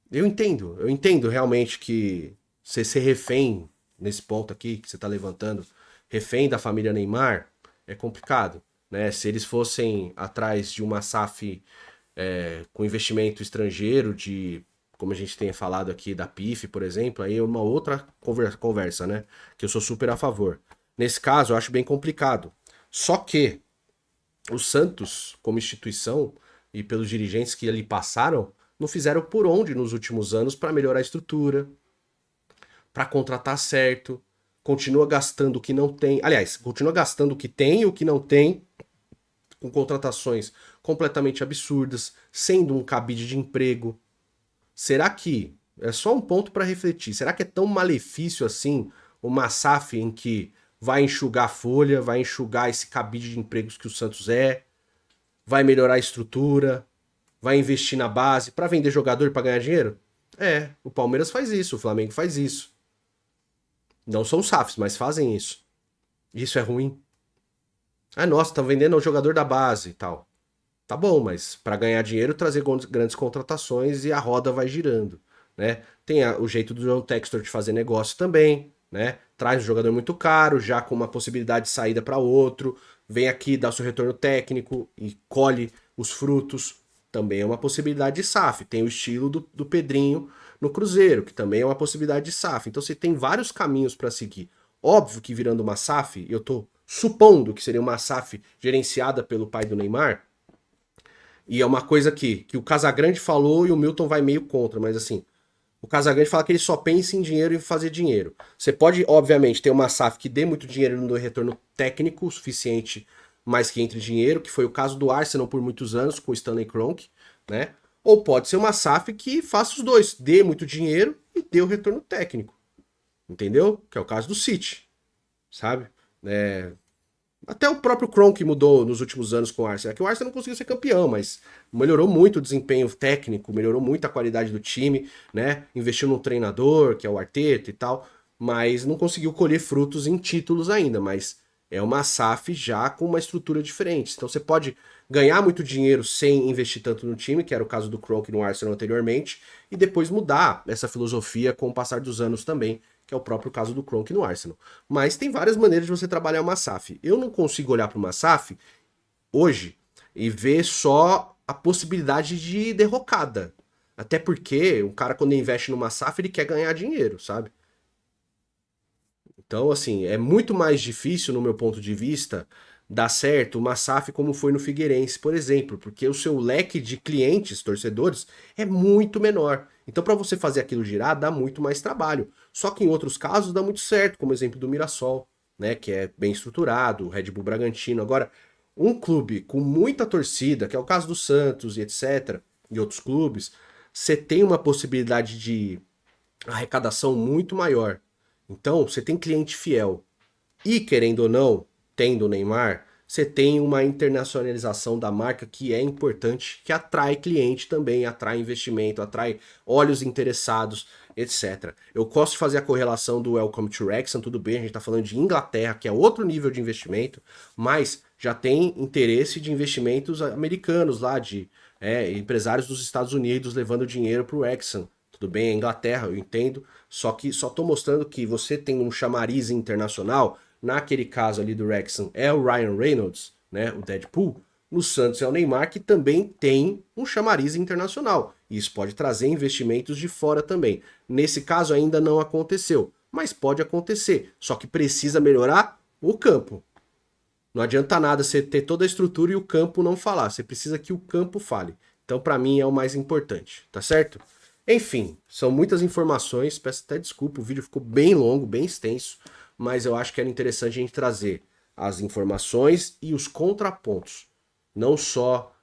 A: Eu entendo realmente que você ser refém nesse ponto aqui que você está levantando, refém da família Neymar, é complicado, né? Se eles fossem atrás de uma SAF com investimento estrangeiro, como a gente tem falado aqui, da PIF, por exemplo, aí é uma outra conversa, né? Que eu sou super a favor. Nesse caso, eu acho bem complicado. Só que o Santos, como instituição, e pelos dirigentes que ali passaram, não fizeram por onde nos últimos anos para melhorar a estrutura, para contratar certo, continua gastando o que não tem. Aliás, continua gastando o que tem e o que não tem, com contratações completamente absurdas, sendo um cabide de emprego. Será que é só um ponto para refletir? Será que é tão malefício assim uma SAF em que vai enxugar a folha, vai enxugar esse cabide de empregos que o Santos vai melhorar a estrutura, vai investir na base para vender jogador para ganhar dinheiro? É, o Palmeiras faz isso, o Flamengo faz isso. Não são SAFs, mas fazem isso. Isso é ruim. Ah, nossa, estão vendendo o jogador da base e tal. Tá bom, mas para ganhar dinheiro, trazer grandes contratações e a roda vai girando, né? Tem o jeito do John Textor de fazer negócio também, né? Traz um jogador muito caro, já com uma possibilidade de saída para outro, vem aqui, dá o seu retorno técnico e colhe os frutos. Também é uma possibilidade de SAF. Tem o estilo do Pedrinho no Cruzeiro, que também é uma possibilidade de SAF. Então você tem vários caminhos para seguir. Óbvio que virando uma SAF, eu tô supondo que seria uma SAF gerenciada pelo pai do Neymar, e é uma coisa que o Casagrande falou e o Milton vai meio contra, mas assim, o Casagrande fala que ele só pensa em dinheiro e fazer dinheiro. Você pode, obviamente, ter uma SAF que dê muito dinheiro e não dê retorno técnico o suficiente, mas que entre dinheiro, que foi o caso do Arsenal por muitos anos com o Stanley Kroenke, né? Ou pode ser uma SAF que faça os dois, dê muito dinheiro e dê o retorno técnico. Entendeu? Que é o caso do City, sabe? Até o próprio Kroenke mudou nos últimos anos com o Arsenal. É que o Arsenal não conseguiu ser campeão, mas melhorou muito o desempenho técnico, melhorou muito a qualidade do time, né? Investiu num treinador, que é o Arteta e tal, mas não conseguiu colher frutos em títulos ainda, mas é uma SAF já com uma estrutura diferente. Então você pode ganhar muito dinheiro sem investir tanto no time, que era o caso do Kroenke no Arsenal anteriormente, e depois mudar essa filosofia com o passar dos anos também, que é o próprio caso do Kroenke no Arsenal. Mas tem várias maneiras de você trabalhar uma SAF. Eu não consigo olhar para uma SAF hoje e ver só a possibilidade de derrocada. Até porque o cara, quando investe numa SAF, ele quer ganhar dinheiro, sabe? Então, assim, é muito mais difícil, no meu ponto de vista, dar certo uma SAF como foi no Figueirense, por exemplo, porque o seu leque de clientes, torcedores, é muito menor. Então, para você fazer aquilo girar, dá muito mais trabalho. Só que em outros casos dá muito certo, como o exemplo do Mirassol, né, que é bem estruturado, o Red Bull Bragantino. Agora, um clube com muita torcida, que é o caso do Santos e etc, e outros clubes, você tem uma possibilidade de arrecadação muito maior. Então, você tem cliente fiel. E, querendo ou não, tendo o Neymar, você tem uma internacionalização da marca que é importante, que atrai cliente também, atrai investimento, atrai olhos interessados, etc. Eu gosto de fazer a correlação do Welcome to Wrexham, tudo bem, a gente está falando de Inglaterra, que é outro nível de investimento, mas já tem interesse de investimentos americanos lá, de empresários dos Estados Unidos levando dinheiro para o Wrexham. Tudo bem, é Inglaterra, eu entendo, só que só estou mostrando que você tem um chamariz internacional. Naquele caso ali do Wrexham é o Ryan Reynolds, né, o Deadpool. No Santos é o Neymar, que também tem um chamariz internacional. E isso pode trazer investimentos de fora também. Nesse caso ainda não aconteceu, mas pode acontecer. Só que precisa melhorar o campo. Não adianta nada você ter toda a estrutura e o campo não falar. Você precisa que o campo fale. Então, para mim, é o mais importante, tá certo? Enfim, são muitas informações. Peço até desculpa, o vídeo ficou bem longo, bem extenso, mas eu acho que era interessante a gente trazer as informações e os contrapontos. Não só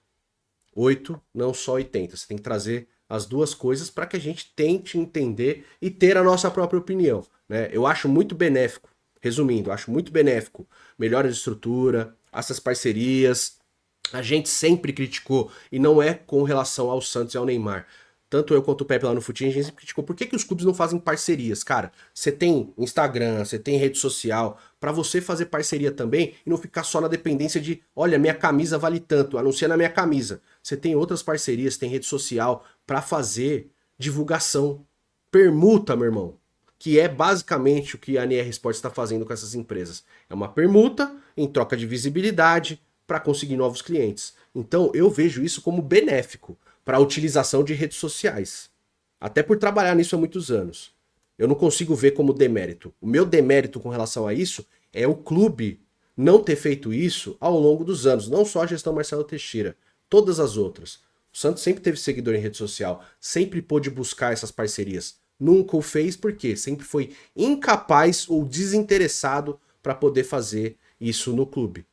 A: 8, não só 80. Você tem que trazer as duas coisas para que a gente tente entender e ter a nossa própria opinião, né? Eu acho muito benéfico, resumindo, acho muito benéfico melhora de estrutura, essas parcerias. A gente sempre criticou, e não é com relação ao Santos e ao Neymar. Tanto eu quanto o Pepe lá no Futinho, a gente sempre criticou. Por que os clubes não fazem parcerias? Cara, você tem Instagram, você tem rede social, para você fazer parceria também e não ficar só na dependência de, olha, minha camisa vale tanto, anuncia na minha camisa. Você tem outras parcerias, tem rede social para fazer divulgação. Permuta, meu irmão. que é basicamente o que a NR Sports está fazendo com essas empresas. É uma permuta em troca de visibilidade para conseguir novos clientes. Então eu vejo isso como benéfico para a utilização de redes sociais. Até por trabalhar nisso há muitos anos. Eu não consigo ver como demérito. O meu demérito com relação a isso é o clube não ter feito isso ao longo dos anos. Não só a gestão Marcelo Teixeira, todas as outras. O Santos sempre teve seguidor em rede social, sempre pôde buscar essas parcerias. Nunca o fez porque sempre foi incapaz ou desinteressado para poder fazer isso no clube.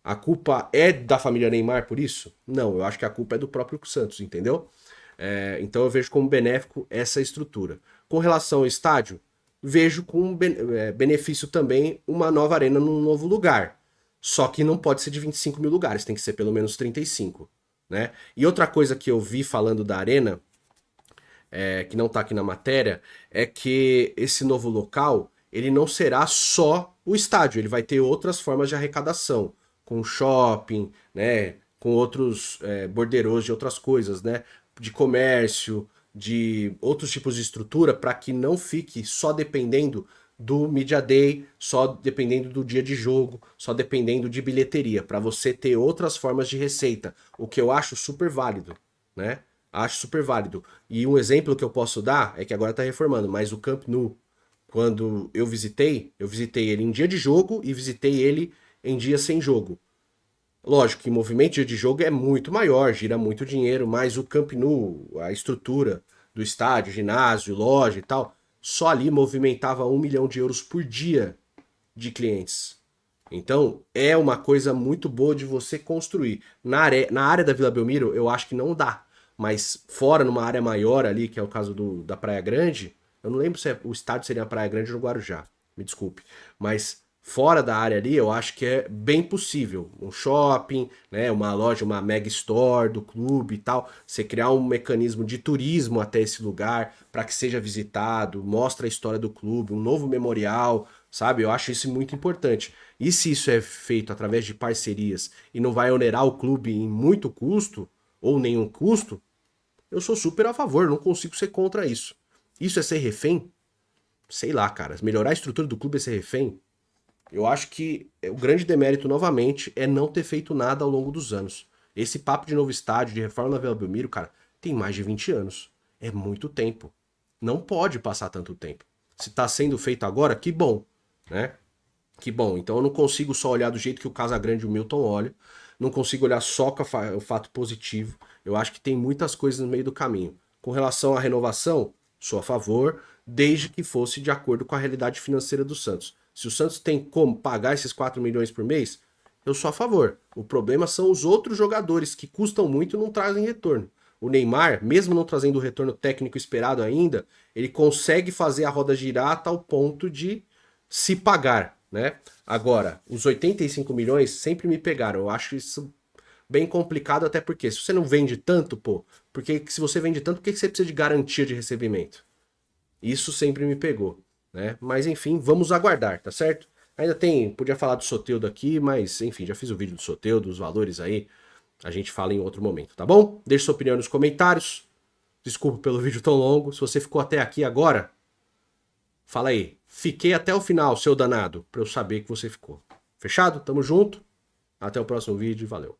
A: A culpa é da família Neymar por isso? Não, eu acho que a culpa é do próprio Santos, entendeu? Então eu vejo como benéfico essa estrutura. Com relação ao estádio, vejo com benefício também uma nova arena num novo lugar. Só que não pode ser de 25 mil lugares, tem que ser pelo menos 35. Né? E outra coisa que eu vi falando da arena, que não está aqui na matéria, é que esse novo local ele não será só o estádio, ele vai ter outras formas de arrecadação, com shopping, né, com outros borderôs de outras coisas, né, de comércio, de outros tipos de estrutura, para que não fique só dependendo do Media Day, só dependendo do dia de jogo, só dependendo de bilheteria, para você ter outras formas de receita, o que eu acho super válido, né? Acho super válido. E um exemplo que eu posso dar é que agora tá reformando, mas o Camp Nou, quando eu visitei ele em dia de jogo e visitei ele em dia sem jogo. Lógico que o movimento de jogo é muito maior, gira muito dinheiro, mas o Camp Nou, a estrutura do estádio, ginásio, loja e tal, só ali movimentava 1 milhão de euros por dia de clientes. Então, é uma coisa muito boa de você construir. Na área da Vila Belmiro, eu acho que não dá. Mas fora, numa área maior ali, que é o caso da Praia Grande, eu não lembro se o estádio seria a Praia Grande ou no Guarujá, me desculpe. Mas fora da área ali, eu acho que é bem possível. Um shopping, né, uma loja, uma mega store do clube e tal. Você criar um mecanismo de turismo até esse lugar para que seja visitado, mostra a história do clube, um novo memorial, sabe? Eu acho isso muito importante. E se isso é feito através de parcerias e não vai onerar o clube em muito custo ou nenhum custo, eu sou super a favor, não consigo ser contra isso. Isso é ser refém? Sei lá, cara. Melhorar a estrutura do clube é ser refém? Eu acho que o grande demérito, novamente, é não ter feito nada ao longo dos anos. Esse papo de novo estádio, de reforma na Vila Belmiro, cara, tem mais de 20 anos. É muito tempo. Não pode passar tanto tempo. Se tá sendo feito agora, que bom, né? Que bom. Então eu não consigo só olhar do jeito que o Casagrande e o Milton olham. Não consigo olhar só com o fato positivo. Eu acho que tem muitas coisas no meio do caminho. Com relação à renovação, sou a favor, desde que fosse de acordo com a realidade financeira do Santos. Se o Santos tem como pagar esses 4 milhões por mês, eu sou a favor. O problema são os outros jogadores que custam muito e não trazem retorno. O Neymar, mesmo não trazendo o retorno técnico esperado ainda, ele consegue fazer a roda girar a tal ponto de se pagar, né? Agora, os 85 milhões sempre me pegaram. Eu acho isso bem complicado, até porque se você não vende tanto, pô, porque se você vende tanto, por que você precisa de garantia de recebimento? Isso sempre me pegou, né? Mas enfim, vamos aguardar, tá certo? Ainda tem, podia falar do Soteldo aqui, mas enfim, já fiz o vídeo do Soteldo, dos valores aí. A gente fala em outro momento, tá bom? Deixe sua opinião nos comentários. Desculpa pelo vídeo tão longo. Se você ficou até aqui agora, fala aí. Fiquei até o final, seu danado, pra eu saber que você ficou. Fechado? Tamo junto. Até o próximo vídeo e valeu.